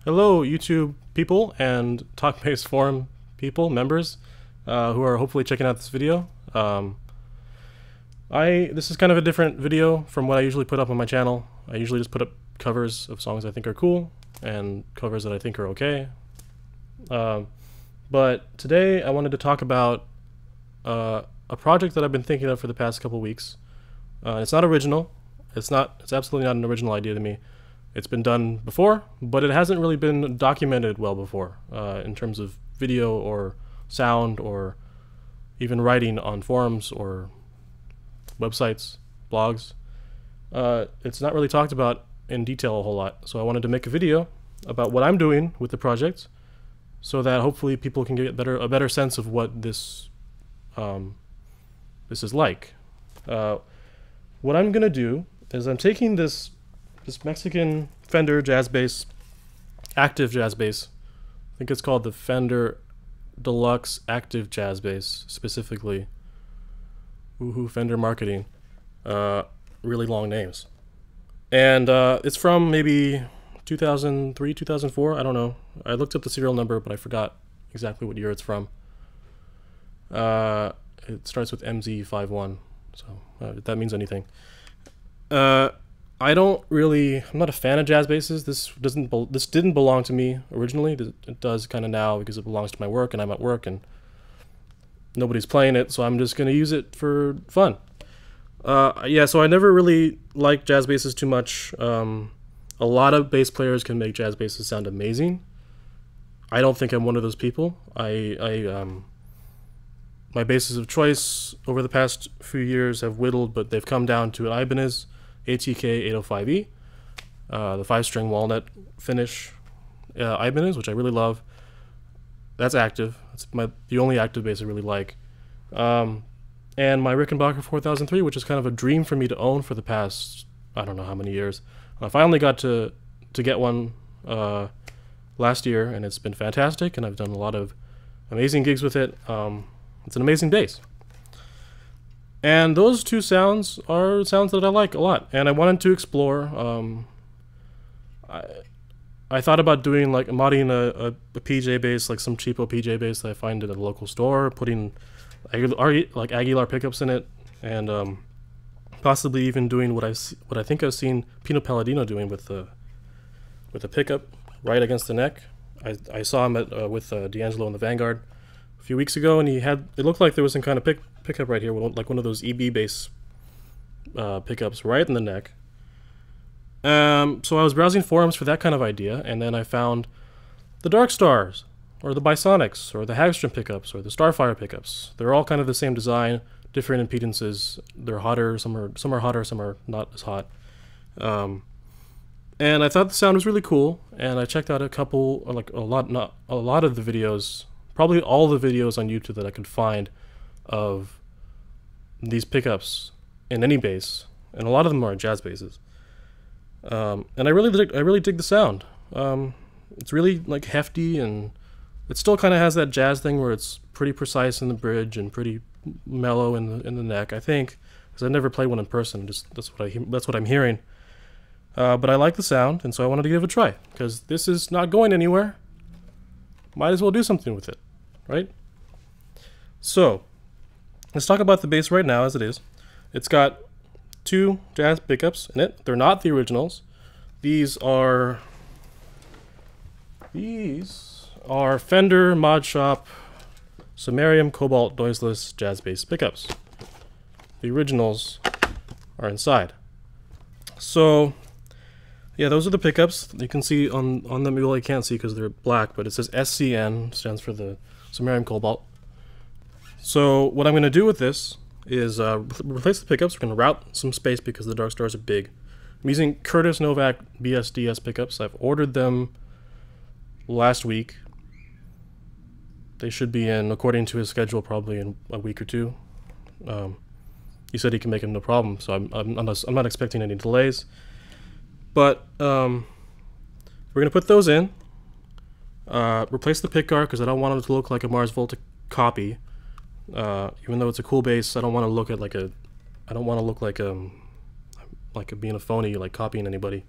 Hello, YouTube people and TalkBase forum people, members, who are hopefully checking out this video. This is kind of a different video from what I usually put up on my channel. I usually just put up covers of songs I think are cool and covers that I think are okay. But today I wanted to talk about a project that I've been thinking of for the past couple weeks. It's not original. It's absolutely not an original idea to me. It's been done before, but it hasn't really been documented well before in terms of video or sound or even writing on forums or websites, blogs. It's not really talked about in detail a whole lot, so I wanted to make a video about what I'm doing with the project so that hopefully people can get a better sense of what this is like. What I'm gonna do is I'm taking this Mexican Fender jazz bass, active jazz bass. I think it's called the Fender Deluxe Active Jazz Bass specifically. Woohoo, Fender marketing. Really long names. And it's from maybe 2003, 2004, I don't know. I looked up the serial number, but I forgot exactly what year it's from. It starts with MZ51, so if that means anything. I'm not a fan of jazz basses. This didn't belong to me originally. It does kind of now because it belongs to my work and I'm at work and nobody's playing it, so I'm just going to use it for fun. Yeah, so I never really liked jazz basses too much. A lot of bass players can make jazz basses sound amazing. I don't think I'm one of those people. My basses of choice over the past few years have whittled, but they've come down to an Ibanez ATK 805E, the 5-string walnut finish Ibanez, which I really love. That's active. That's the only active bass I really like. And my Rickenbacker 4003, which is kind of a dream for me to own for the past, I don't know how many years. I finally got to get one last year, and it's been fantastic, and I've done a lot of amazing gigs with it. It's an amazing bass. And those two sounds are sounds that I like a lot, and I wanted to explore. I thought about doing like modding a PJ bass, like some cheapo PJ bass that I find at a local store, putting like Aguilar pickups in it, and possibly even doing what I think I've seen Pino Palladino doing with the pickup right against the neck. I saw him with D'Angelo in the Vanguard a few weeks ago, and it looked like there was some kind of pickup right here, like one of those EB bass pickups right in the neck. So I was browsing forums for that kind of idea, and then I found the Darkstars, or the Bisonics, or the Hagstrom pickups, or the Starfire pickups. They're all kind of the same design, different impedances. They're hotter, some are hotter, some are not as hot. And I thought the sound was really cool, and I checked out a lot of the videos, probably all the videos on YouTube that I could find of these pickups in any bass, and a lot of them are jazz basses. And I really dig the sound. It's really like hefty, and it still kind of has that jazz thing where it's pretty precise in the bridge and pretty mellow in the neck. I think, because I've never played one in person. That's what I'm hearing. But I like the sound, and so I wanted to give it a try because this is not going anywhere. Might as well do something with it, right? So let's talk about the bass right now as it is. It's got two jazz pickups in it. They're not the originals. These are Fender Mod Shop Samarium Cobalt noiseless jazz bass pickups. The originals are inside. So yeah, those are the pickups. You can see on them, well, you can't see because they're black, but it says SCN, stands for the Samarium Cobalt. So what I'm going to do with this is replace the pickups. We're going to route some space because the Darkstars are big. I'm using Curtis Novak BSDS pickups. I've ordered them last week. They should be in, according to his schedule, probably in a week or two. He said he can make them no problem, so I'm not expecting any delays. But we're going to put those in. Replace the pickguard because I don't want it to look like a Mars Volta copy. Even though it's a cool bass, I don't want to look like being a phony, like copying anybody.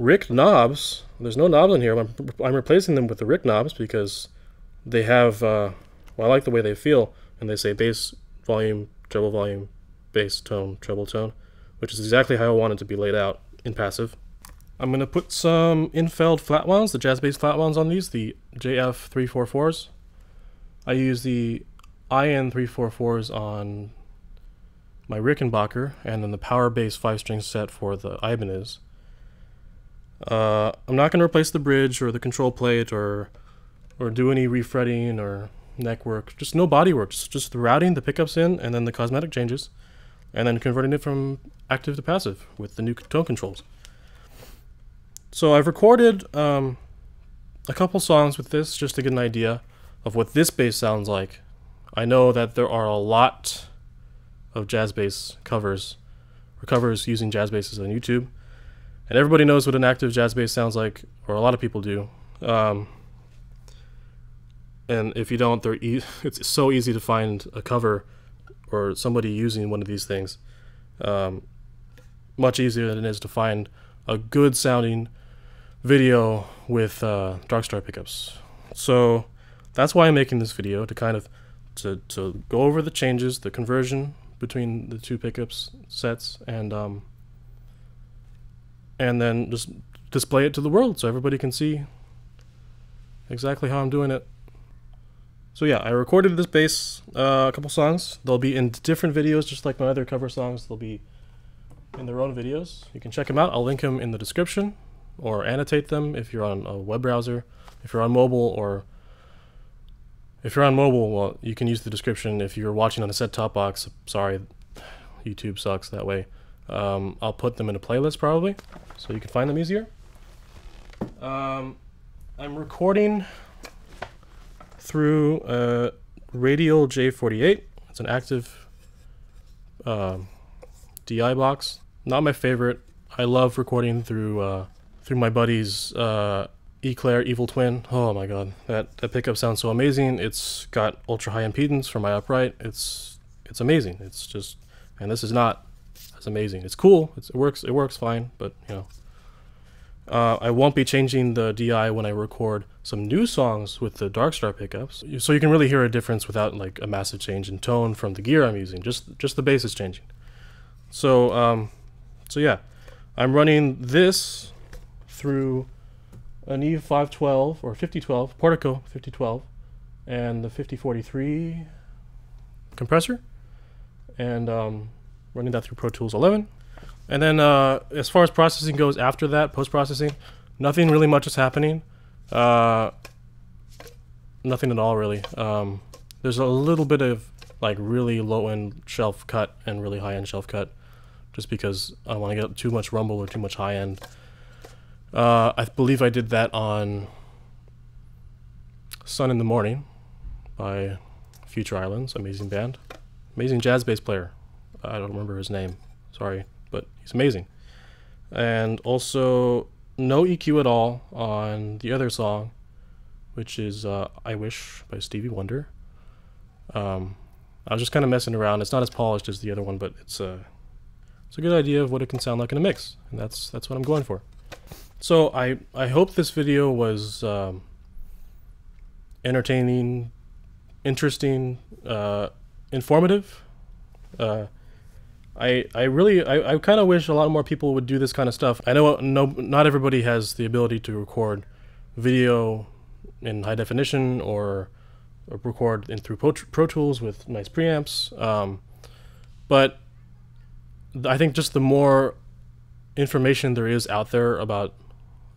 Rick knobs. There's no knobs in here. I'm replacing them with the Rick knobs because they have, well, I like the way they feel, and they say bass, volume, bass, tone, treble tone, which is exactly how I want it to be laid out in passive. I'm going to put some infelled flat wounds, the jazz bass flat wounds on these, the JF344s. I use the IN344s on my Rickenbacker, and then the power bass 5-string set for the Ibanez. I'm not going to replace the bridge or the control plate or do any refretting or neck work. Just no body work. Just the routing the pickups in, and then the cosmetic changes, and then converting it from active to passive with the new tone controls. So I've recorded a couple songs with this just to get an idea of what this bass sounds like. I know that there are a lot of jazz bass covers or covers using jazz basses on YouTube, and everybody knows what an active jazz bass sounds like, or a lot of people do. And if you don't, it's so easy to find a cover or somebody using one of these things. Much easier than it is to find a good sounding video with Darkstar pickups. So that's why I'm making this video, to kind of to go over the changes, the conversion between the two pickups sets, and then just display it to the world so everybody can see exactly how I'm doing it. So yeah, I recorded this bass, a couple songs. They'll be in different videos, just like my other cover songs. They'll be in their own videos. You can check them out. I'll link them in the description, or annotate them if you're on a web browser. If you're on mobile, well, you can use the description. If you're watching on a set-top box, sorry, YouTube sucks that way. I'll put them in a playlist probably, so you can find them easier. I'm recording through a Radial J48. It's an active DI box. Not my favorite. I love recording through my buddy's Eclair Evil Twin. Oh my god, that pickup sounds so amazing. It's got ultra high impedance for my upright. It's amazing. It's just, and this is not as amazing. It's cool. It works fine, but you know. I won't be changing the DI when I record some new songs with the Darkstar pickups, so you can really hear a difference without like a massive change in tone from the gear I'm using. Just the bass is changing. So yeah, I'm running this through an E512 or 5012 Portico 5012 and the 5043 compressor, and running that through Pro Tools 11. And then as far as processing goes after that, post-processing, nothing really much is happening. Nothing at all, really. There's a little bit of like really low-end shelf cut and really high-end shelf cut, just because I don't want to get too much rumble or too much high-end. I believe I did that on Sun in the Morning by Future Islands, amazing band. Amazing jazz bass player. I don't remember his name, sorry, but he's amazing. And also no EQ at all on the other song, which is I Wish by Stevie Wonder. I was just kind of messing around. It's not as polished as the other one, but it's a good idea of what it can sound like in a mix, and that's what I'm going for. So I hope this video was entertaining, interesting, informative. I kind of wish a lot more people would do this kind of stuff. I know not everybody has the ability to record video in high definition or record through Pro Tools with nice preamps, but I think just the more information there is out there about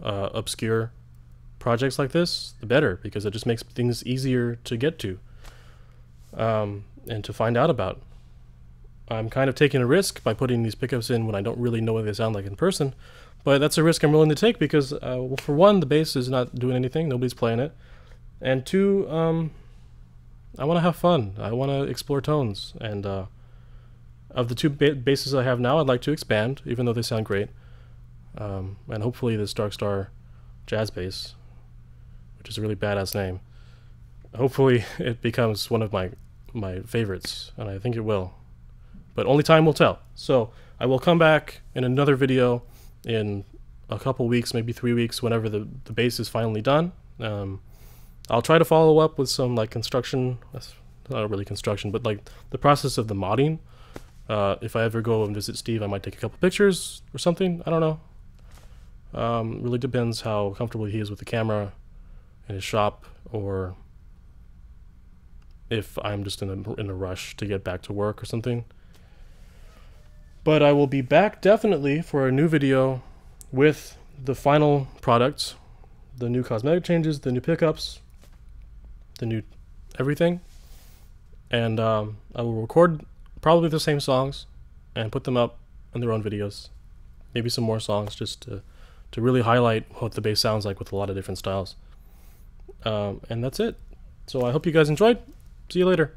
obscure projects like this, the better, because it just makes things easier to get to and to find out about. I'm kind of taking a risk by putting these pickups in when I don't really know what they sound like in person, but that's a risk I'm willing to take because, well, for one, the bass is not doing anything, nobody's playing it, and two, I want to have fun. I want to explore tones, and of the two basses I have now, I'd like to expand, even though they sound great, and hopefully this Darkstar jazz bass, which is a really badass name, hopefully it becomes one of my favorites, and I think it will. But only time will tell. So I will come back in another video in a couple weeks, maybe 3 weeks, whenever the bass is finally done. I'll try to follow up with some like construction, not really construction, but like the process of the modding. If I ever go and visit Steve, I might take a couple pictures or something. I don't know. Really depends how comfortable he is with the camera in his shop, or if I'm just in a rush to get back to work or something. But I will be back definitely for a new video with the final product, the new cosmetic changes, the new pickups, the new everything. And I will record probably the same songs and put them up in their own videos. Maybe some more songs just to really highlight what the bass sounds like with a lot of different styles. And that's it. So I hope you guys enjoyed. See you later.